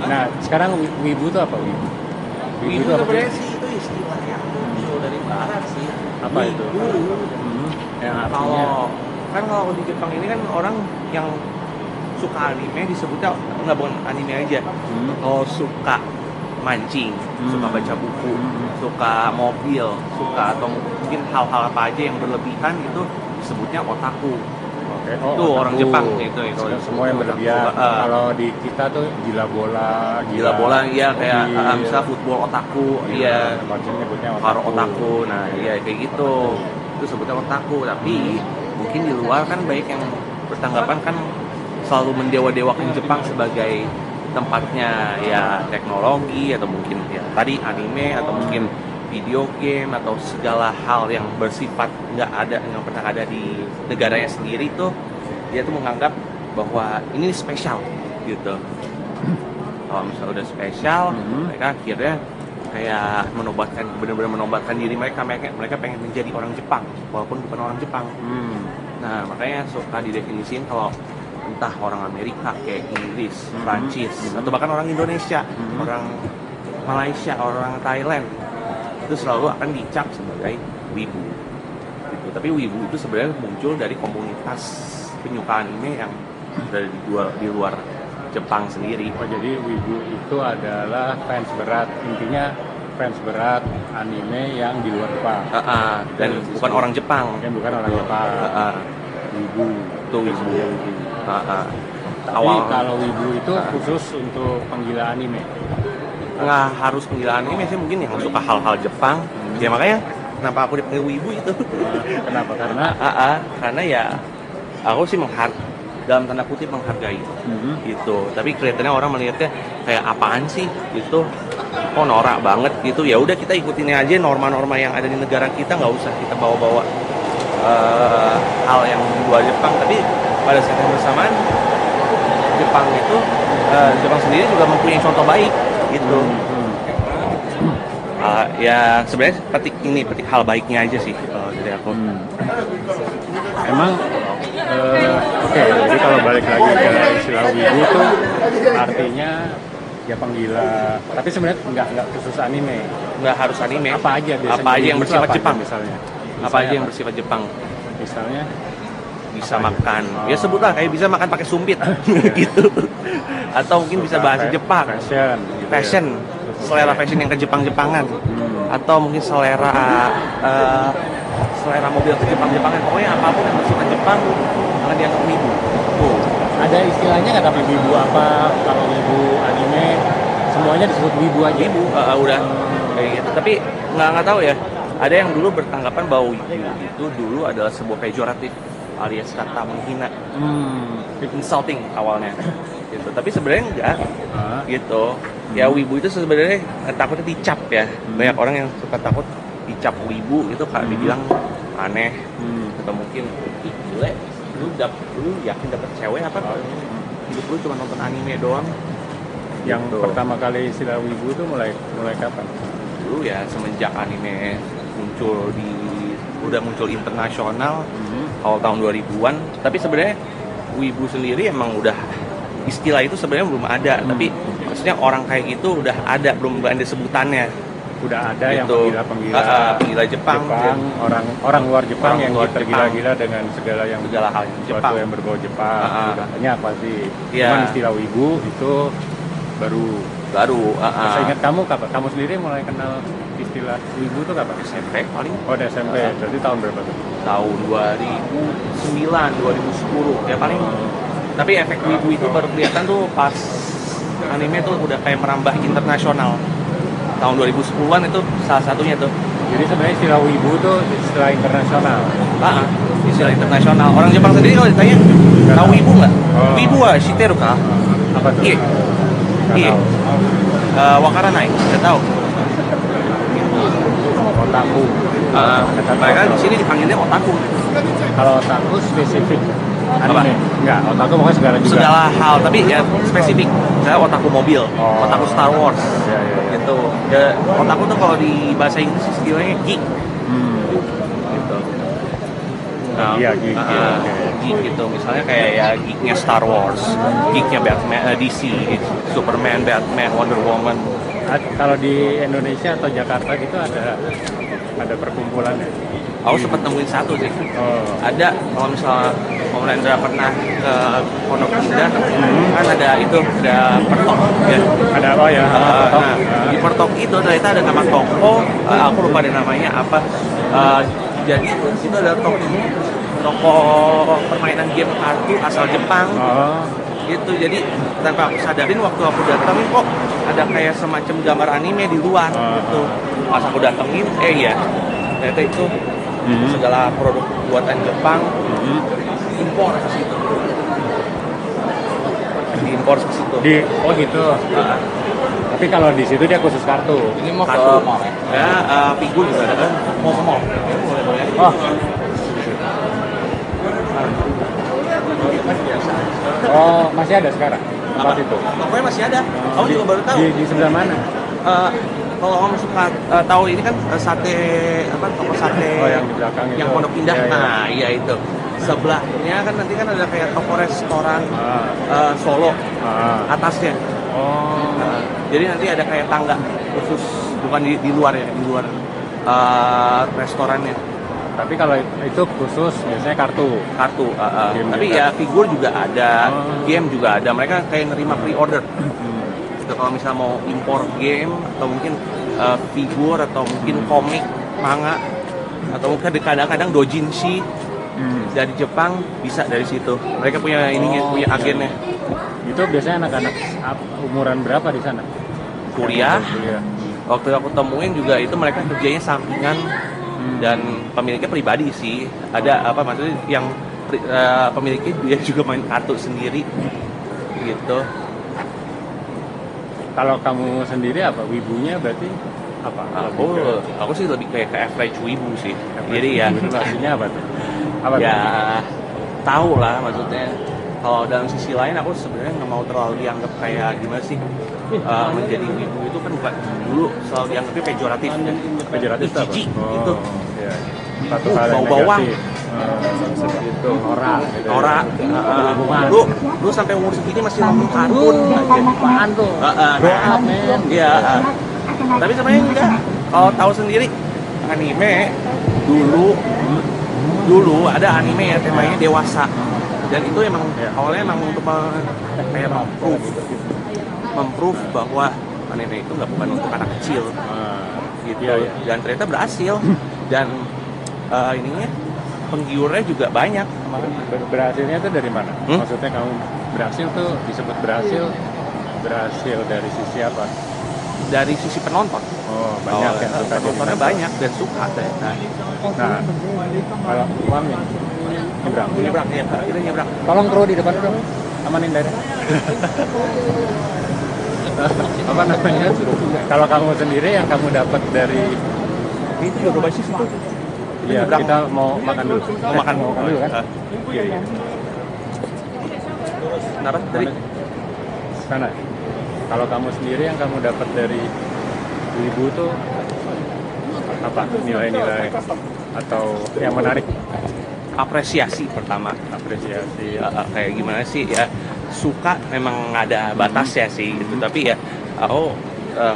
Nah, sekarang wibu itu apa wibu? Wibu itu apa sebenarnya sih? sih itu istilah yang muncul dari barat sih. Apa itu? Wibu. Yang artinya Kalau di Jepang ini kan orang yang suka anime disebutnya nggak bukan anime aja. Kalau suka mancing, suka baca buku, suka mobil, suka atau mungkin hal-hal apa aja yang berlebihan itu disebutnya otaku. Oke. Itu orang Jepang itu. Semua yang berlebihan. Kalau di kita tuh gila bola, iya kayak mobil, misalnya football otaku, iya. Macam nyebutnya Karo otaku, nah iya kayak gitu. Itu sebutnya otaku. Tapi mungkin di luar kan baik yang bertanggapan kan selalu mendewa-dewakan Jepang sebagai tempatnya ya teknologi atau mungkin ya tadi anime atau mungkin video game atau segala hal yang bersifat nggak ada yang pernah ada di negaranya sendiri tuh dia tuh menganggap bahwa ini spesial gitu. Kalau misalnya udah spesial, mereka akhirnya kayak benar-benar menobatkan diri mereka pengen menjadi orang Jepang walaupun bukan orang Jepang. Nah makanya suka didefinisiin kalau entah orang Amerika kayak Inggris, Prancis, atau bahkan orang Indonesia, orang Malaysia, orang Thailand itu selalu akan dicap sebagai wibu gitu. Tapi wibu itu sebenarnya muncul dari komunitas penyuka anime yang ada di luar Jepang sendiri. Oh, jadi wibu itu adalah fans berat, intinya fans berat anime yang di luar Jepang. Dan bukan orang Jepang. Yang bukan orang Jepang. Wibu itu wibu. Tapi kalau wibu itu khusus untuk penggila anime. Nggak harus penggila anime sih, mungkin yang suka hal-hal Jepang. Ya makanya kenapa aku dipanggil wibu itu. Kenapa? Karena ya aku sih dalam tanda kutip menghargai gitu. Tapi kelihatannya orang melihatnya kayak apaan sih gitu. Kok norak banget gitu. Ya udah kita ikutin aja norma-norma yang ada di negara kita, nggak usah kita bawa-bawa hal yang di luar Jepang. Tapi pada saat yang bersamaan Jepang sendiri juga mempunyai contoh baik gitu. Ya sebenarnya petik hal baiknya aja sih dari aku. Emang oke, jadi kalau balik lagi ke istilah wibu itu artinya ya penggila. Tapi sebenarnya nggak khusus anime. Nggak harus anime. Apa aja biasanya? Apa aja yang bersifat Jepang misalnya? Apa aja yang bersifat Jepang? Misalnya bisa makan. Ya sebutlah kayak bisa makan pakai sumpit gitu. Atau mungkin bisa bahasa Jepang. Fashion. Selera fashion yang ke Jepang-Jepangan. Atau mungkin selera mobil ke Jepang-Jepangan. Pokoknya apapun yang bersifat Jepang akan dianggap wibu. Ada istilahnya nggak, tapi wibu apa? Kalau wibu anime semuanya disebut wibu aja. Wibu udah kayak gitu. Tapi nggak tahu ya. Ada yang dulu bertanggapan bahwa wibu itu dulu adalah sebuah pejoratif alias kata menghina, insulting awalnya gitu. Tapi sebenarnya enggak gitu. Ya wibu itu sebenarnya takutnya dicap ya. Banyak orang yang suka takut dicap wibu itu kayak dibilang aneh atau mungkin gile, lu yakin dapet cewek apa? Hidup lu cuma nonton anime doang. Yang gitu. pertama kali istilah wibu itu mulai kapan? Dulu ya semenjak anime udah muncul internasional awal tahun 2000-an. Tapi sebenarnya wibu sendiri emang udah istilah itu sebenarnya belum ada. Tapi maksudnya orang kayak gitu udah ada, belum ada sebutannya. Udah ada gitu. Yang penggila Jepang orang luar Jepang yang tergila-gila dengan segala hal Jepang yang berbau Jepang. Banyak pasti. Ya. Cuman istilah wibu itu baru. Saya ingat kamu sendiri mulai kenal istilah wibu itu kapan? SMP paling. Oh, di SMP. Berarti tahun berapa tuh? Tahun 2009, 2010 ya paling. Tapi efek wibu itu baru kelihatan tuh pas anime tuh udah kayak merambah internasional. Tahun 2010-an itu salah satunya tuh. Jadi sebenarnya istilah wibu itu istilah internasional. Istilah internasional. Orang Jepang sendiri kalau ditanya, tahu wibu nggak? Wibu wa shiteru ka? Apa tuh? Iya. Wakaranai, nggak tahu. Otaku. Mereka di sini dipanggilnya otaku. Kalau otaku spesifik anime? Enggak, otaku pokoknya segala juga. Segala hal, tapi ya spesifik. Misalnya otaku mobil, otaku Star Wars, gitu. Ya, otaku tuh kalau di bahasa Inggris istilahnya geek. Gitu. Nah, Iya, geek, geek gitu. Misalnya kayak ya geeknya Star Wars, geeknya Batman, DC, Superman, Batman, Wonder Woman. Kalau di Indonesia atau Jakarta gitu ada perkumpulan ya? Aku sempat nemuin satu sih. Oh. Ada kalau misalnya Om Rendra pernah ke Pondok Indah, kan ada pertok ya. Ada apa ya? Nah, di pertok itu ternyata ada nama toko, aku lupa deh namanya apa. Jadi itu ada toko permainan game kartu asal Jepang. Oh. Gitu. Jadi tanpa aku sadarin waktu aku datengin kok ada kayak semacam gambar anime di luar gitu. Pas aku datengin, iya ternyata itu segala produk buatan Jepang impor ke situ. Diimpor ke situ. Oh gitu. Tapi kalau di situ dia khusus kartu. Ini mau kartu mall ya? Figur juga ada kan? Mau ke mall. Oh. Oh, masih ada sekarang? Tempat itu? Pokoknya masih ada. Kamu juga baru tahu. Di sebelah mana? Kalau kamu suka tahu ini kan sate toko sate yang di belakang itu. Yang Pondok Indah. Ya, ya. Nah, iya itu. Sebelahnya kan nanti kan ada kayak toko restoran Solo atasnya. Oh. Jadi nanti ada kayak tangga khusus, bukan di luar ya, di luar restorannya. Tapi kalau itu khusus biasanya kartu. Tapi ya figur juga ada, game juga ada. Mereka kayak nerima pre-order. Gitu, kalau misalnya mau impor game atau mungkin figur atau mungkin komik, manga atau mungkin kadang-kadang doujinshi dari Jepang bisa dari situ. Mereka punya punya agennya. Itu biasanya anak-anak umuran berapa di sana? Kuliah. Waktu aku temuin juga itu mereka kerjanya sampingan. Dan pemiliknya pribadi sih, ada maksudnya yang pemiliknya dia juga main kartu sendiri gitu. Kalau kamu sendiri apa? Wibunya berarti apa? Aku sih lebih kayak ke average wibu sih. Jadi ya itu artinya apa tuh? Ya tahu lah maksudnya. Kalau dalam sisi lain aku sebenarnya nggak mau terlalu dianggap kayak gimana sih, menjadi wibu itu kan bukan dulu selalu dianggapnya pejoratif. Pejoratif itu apa? Jijik gitu. Iya. Satu hal yang Bau bawang. Seperti itu, norak gitu. Norak. Lu sampai umur segini masih nonton kartun. Apaan tuh? Grow up, man. Iya. Tapi sebenarnya enggak. Kalau tahu sendiri anime dulu ada anime ya temanya dewasa. Dan itu emang awalnya emang untuk kayak memprove bahwa anime itu bukan untuk anak kecil. Gitu. Iya. Dan ternyata berhasil. Dan ininya penggiurnya juga banyak. Berhasilnya itu dari mana? Maksudnya kamu berhasil tuh disebut berhasil dari sisi apa? Dari sisi penonton. Oh, banyak yang suka. Penontonnya banyak dan suka ternyata. Nah, kalau uang nih nyebrang ya, kita nyebrang. Tolong kru di depan dong, amanin dari. Apa namanya? Kalau kamu sendiri yang kamu dapat dari itu juga berbasis itu. Iya, kita mau makan dulu. Mau makan dulu kan? Iya. Kenapa? Dari sana. Kalau kamu sendiri yang kamu dapat dari ibu tuh apa? Nilai-nilai atau yang menarik? Apresiasi pertama. Apresiasi. Kayak gimana sih ya? Suka memang ada batas ya sih gitu. Tapi ya aku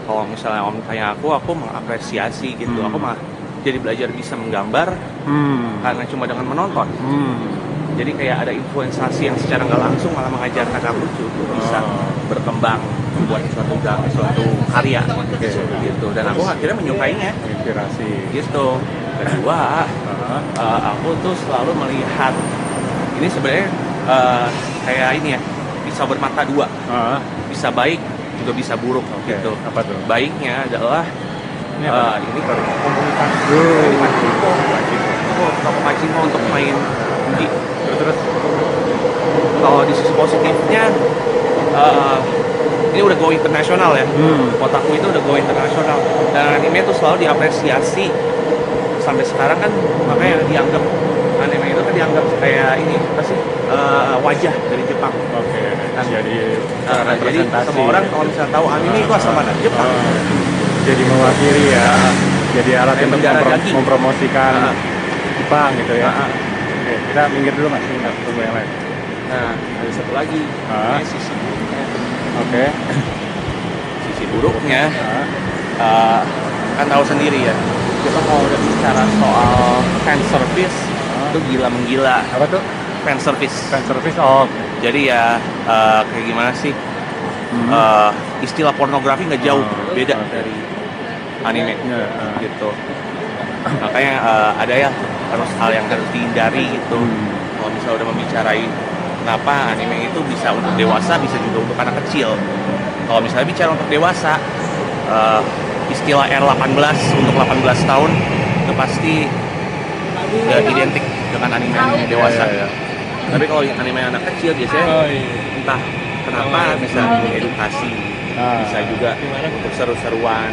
kalau misalnya om tanya aku mengapresiasi gitu. Aku mah jadi belajar bisa menggambar karena cuma dengan menonton. Jadi kayak ada influensasi yang secara nggak langsung malah mengajarkan aku tuh bisa berkembang membuat suatu karya gitu. Dan aku akhirnya menyukainya. Inspirasi. Gitu. Kedua, aku tuh selalu melihat ini sebenarnya kayak ini ya, bisa bermata dua. Bisa baik juga bisa buruk gitu. Apa tuh? Baiknya adalah ini komunitas Pachinko untuk main judi. Terus kalau di sisi positifnya ini udah go internasional ya. Kotaku itu udah go internasional dan anime itu selalu diapresiasi sampai sekarang kan, makanya dianggap anime itu kan dianggap kayak ini apa sih, wajah dari Jepang. Jadi semua orang kalau misalnya tahu anime itu asal mana? Jepang. Jadi mewakili ya. Jadi alat untuk mempromosikan Jepang gitu ya. Kita minggir dulu mas, kita tunggu yang lain. Nah, ada satu lagi. Ah. Ini sisi buruknya. Oke. Sisi buruknya, Ah. kan tahu sendiri ya. Kita kalau udah bicara soal fan service, itu gila menggila. Apa tuh? Fan service. Fan service? Oh. Jadi ya kayak gimana sih? Istilah pornografi nggak jauh beda dari anime gitu. Makanya ada ya harus hal yang harus dihindari gitu. Kalau misalnya udah membicarain kenapa anime itu bisa untuk dewasa, bisa juga untuk anak kecil. Kalau misalnya bicara untuk dewasa, istilah R18 untuk 18 tahun itu pasti identik dengan anime dewasa. Tapi kalau anime anak kecil biasanya entah kenapa bisa edukasi, bisa juga untuk seru-seruan,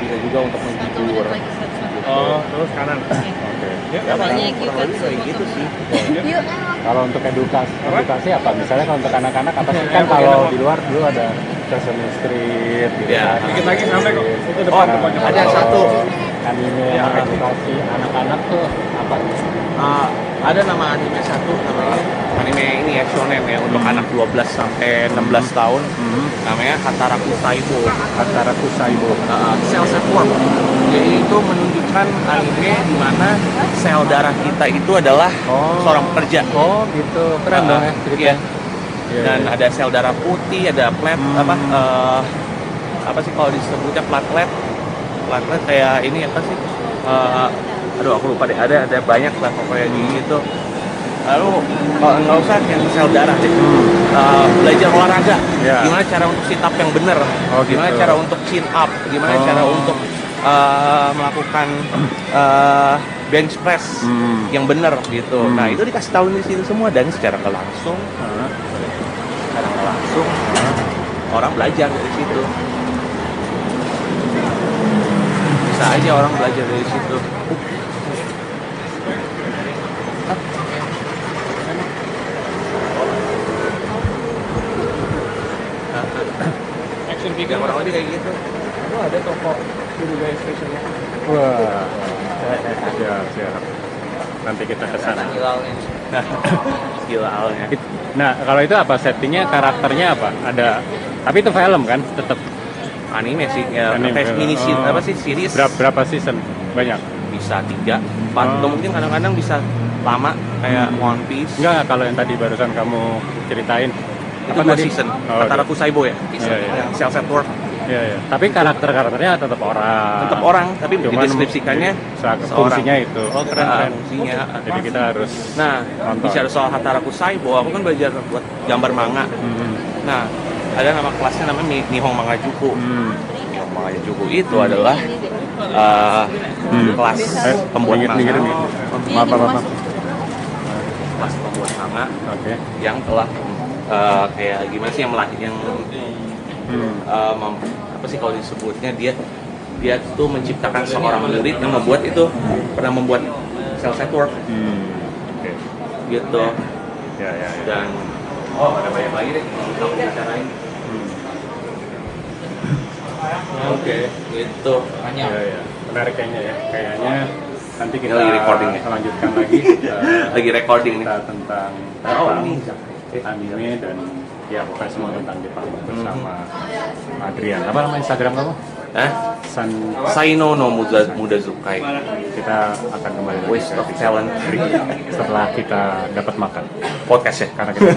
bisa juga untuk menghibur. Oh, terus kanan. Oke. Ya paling kurang lebih kayak gitu sih. Kalau untuk edukasi apa? Misalnya kalau untuk anak-anak apa sih? Kan kalau di luar dulu ada Sesame Street gitu Ya. kan. Dikit lagi sampai kok. Itu Oh, depan pojok. ada satu. Anime yang edukasi anak-anak tuh apa? Ada nama anime satu namanya anime ini ya shonen ya untuk anak 12 sampai 16 tahun. Namanya Hataraku Saibo. Hataraku Saibo. Cell Set Work. Jadi itu menunjukkan anime di mana sel darah kita itu adalah seorang pekerja. Oh gitu, keren dong ya ceritanya. Iya. Iya, Dan iya. ada sel darah putih, ada apa sih kalau disebutnya platelet kayak ini apa sih? Aduh aku lupa deh. Ada banyak lah pokoknya gitu. Lalu nggak usah yang sel darah deh. Belajar olahraga. Ya. Gimana cara untuk sit up yang benar? Gimana gitu. cara untuk chin up? Gimana cara untuk melakukan bench press yang benar gitu. Nah itu dikasih tahu di situ semua dan secara nggak langsung, orang belajar dari situ. Bisa aja orang belajar dari situ. Action Yang figure. kurang lebih kayak gitu. Itu ada toko Surabaya Stationnya. Wah, siap. Nanti kita ke sana. Hilalnya. Hilalnya. Nah, kalau itu apa settingnya, karakternya apa? Ada, tapi itu film kan, tetap Anime sih, ya, Anime, kayak mini oh. apa sih series? berapa season? Banyak. Bisa 3, 4, atau mungkin kadang-kadang bisa lama kayak One Piece. Enggak, kalau yang tadi barusan kamu ceritain. Itu Apa 2 tadi? season. Oh, Hataraku Saibo ya. Iya, iya. Yang Cell Set Work. Iya. Tapi karakternya tetap orang. Tetap orang, tapi Cuman dideskripsikannya fungsinya itu. Oh, keren. Fungsinya. Jadi kita harus Nah, nonton. bicara soal Hataraku Saibo, aku kan belajar buat gambar manga. Nah, ada nama kelasnya namanya Nihon Mangajuku. Nihon Mangajuku itu adalah kelas pembuat minggir. manga. Maaf. Kelas pembuat manga Oke. yang telah kayak gimana sih yang melatih apa sih kalau disebutnya dia tuh menciptakan seorang murid yang membuat itu pernah membuat Cell Set Work Oke. gitu. Ya. Dan ada banyak lagi deh kalau kita bicarain. Oke, gitu. Iya. Menarik kayaknya ya. Kayaknya nanti kita Lagi recording ya? lanjutkan lagi Lagi recording nih. kita tentang ini. anime dan ya pokoknya semua tentang Jepang bersama Adrian. Apa nama Instagram kamu? Saino no Mudazukai. Kita akan kembali lagi Waste ke of episode talent. setelah kita dapat makan Podcast ya. karena kita